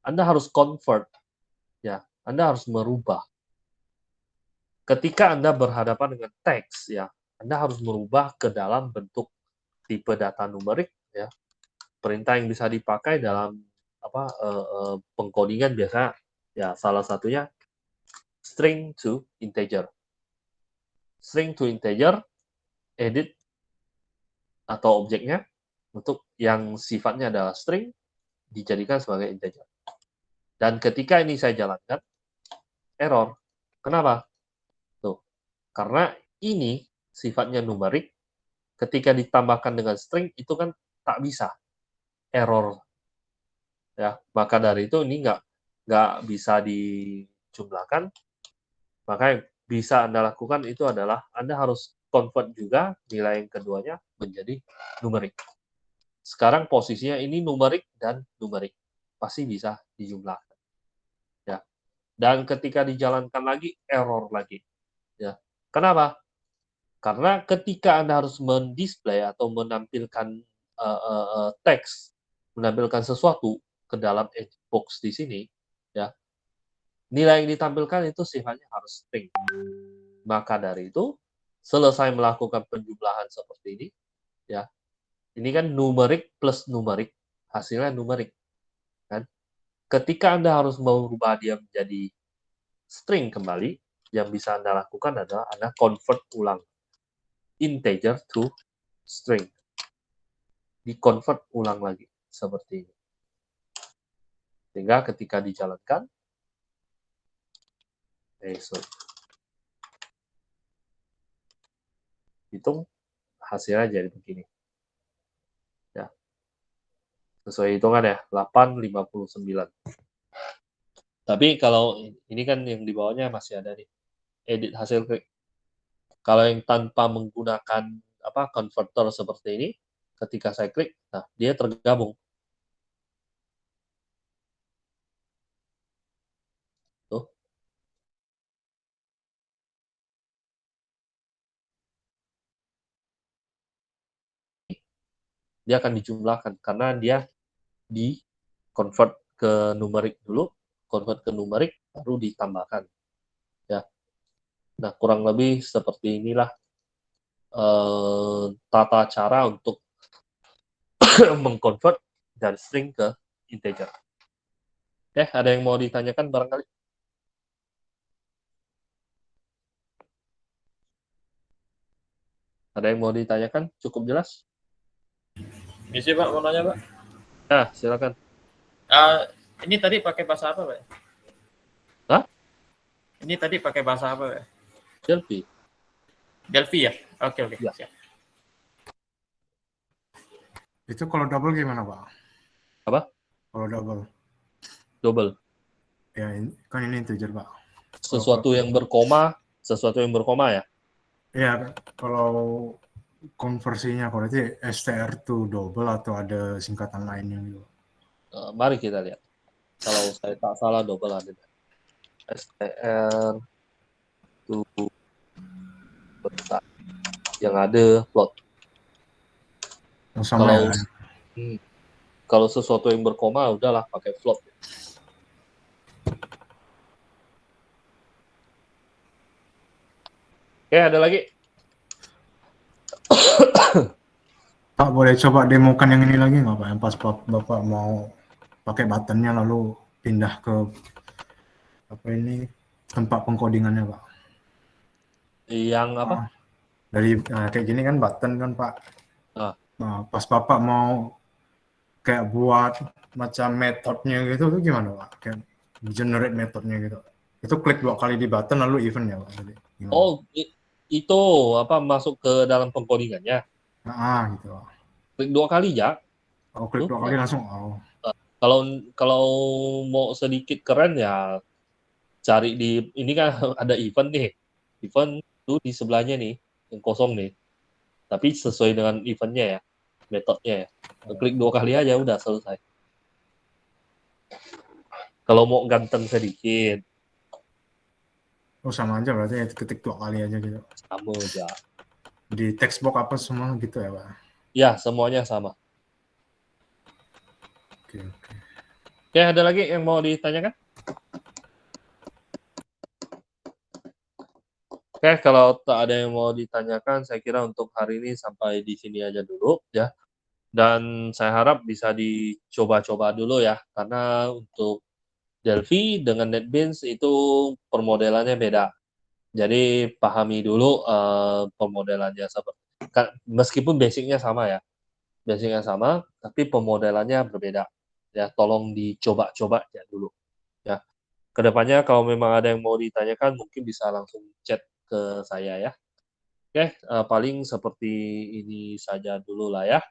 Anda harus convert. Ya, Anda harus merubah. Ketika Anda berhadapan dengan teks, ya, Anda harus merubah ke dalam bentuk tipe data numerik, ya. Perintah yang bisa dipakai dalam pengkodingan biasa ya, salah satunya string to integer. String to integer, edit atau objeknya untuk yang sifatnya adalah string dijadikan sebagai integer. Dan ketika ini saya jalankan, error. Kenapa? Tuh, karena ini sifatnya numerik, ketika ditambahkan dengan string itu kan tak bisa. Error ya, maka dari itu ini nggak bisa dijumlahkan. Maka yang bisa Anda lakukan itu adalah Anda harus convert juga nilai yang keduanya menjadi numerik. Sekarang posisinya ini numerik dan numerik, pasti bisa dijumlahkan ya. Dan ketika dijalankan lagi error lagi ya. Kenapa? Karena ketika Anda harus mendisplay atau menampilkan teks, menampilkan sesuatu ke dalam edit box di sini, ya, nilai yang ditampilkan itu sifatnya harus string. Maka dari itu, selesai melakukan penjumlahan seperti ini, ya, ini kan numerik plus numerik, hasilnya numerik, kan? Ketika Anda harus merubah dia menjadi string kembali, yang bisa Anda lakukan adalah Anda convert ulang integer to string, di-convert ulang lagi seperti ini. Sehingga ketika dijalankan, hitung hasilnya jadi begini. Ya. Sesuai hitungan ya, 859. Tapi kalau ini kan yang di bawahnya masih ada nih, edit hasil klik. Kalau yang tanpa menggunakan converter seperti ini, ketika saya klik, nah dia tergabung. Tuh. Dia akan dijumlahkan karena dia di convert ke numerik dulu, convert ke numerik baru ditambahkan. Ya. Nah, kurang lebih seperti inilah tata cara untuk mengconvert dari string ke integer. Ada yang mau ditanyakan barangkali? Ada yang mau ditanyakan? Cukup jelas? Misi Pak, mau nanya Pak? Nah, silakan. Ini tadi pakai bahasa apa Pak? Hah? Ini tadi pakai bahasa apa Pak? Delphi. Delphi ya? Oke. Ya. Siap. Itu kalau double gimana, Pak? Apa? Kalau double. Double. Ya, kan ini integer, Pak. Sesuatu yang berkoma ya? Iya, kalau konversinya kalau itu str to double atau ada singkatan lainnya juga. Mari kita lihat. Kalau saya tak salah double ada. str to besar. yang ada float. Oh, sama Kalau ya. kalau sesuatu yang berkoma udahlah pakai float. Oke, ada lagi? Pak boleh coba demokan yang ini lagi nggak Pak? Yang pas Bapak mau pakai buttonnya lalu pindah ke apa ini tempat pengkodingannya Pak? Yang apa? Dari kayak gini kan button kan Pak. Nah, pas Bapak mau kayak buat macam metodenya gitu tuh gimana Pak? Kayak generate metodenya gitu. Itu klik 2 kali di button lalu event ya Pak? Gimana? Oh, itu apa masuk ke dalam pengkodingannya? Gitu Pak. Klik 2 kali ya. Oh, klik 2 kali langsung. Oh. Kalau mau sedikit keren ya cari di ini kan ada event nih. Event tuh di sebelahnya nih yang kosong nih. Tapi sesuai dengan eventnya ya, metodenya ya. Klik 2 kali aja udah selesai. Kalau mau ganteng sedikit. Oh sama aja berarti ya, ketik 2 kali aja gitu. Sama aja. Di text box apa semua gitu ya Pak? Ya, semuanya sama. Oke. Oke, ada lagi yang mau ditanyakan? Oke, kalau tak ada yang mau ditanyakan, saya kira untuk hari ini sampai di sini aja dulu ya. Dan saya harap bisa dicoba-coba dulu ya, karena untuk Delphi dengan NetBeans itu permodelannya beda. Jadi pahami dulu permodelannya meskipun basicnya sama ya, tapi pemodelannya berbeda. Ya, tolong dicoba-coba ya dulu. Ya, kedepannya kalau memang ada yang mau ditanyakan, mungkin bisa langsung chat ke saya ya. Oke, paling seperti ini saja dulu lah ya.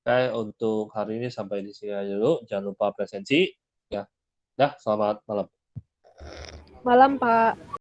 Oke, untuk hari ini sampai di sini aja dulu. Jangan lupa presensi. Ya, dah, selamat malam. Malam, Pak.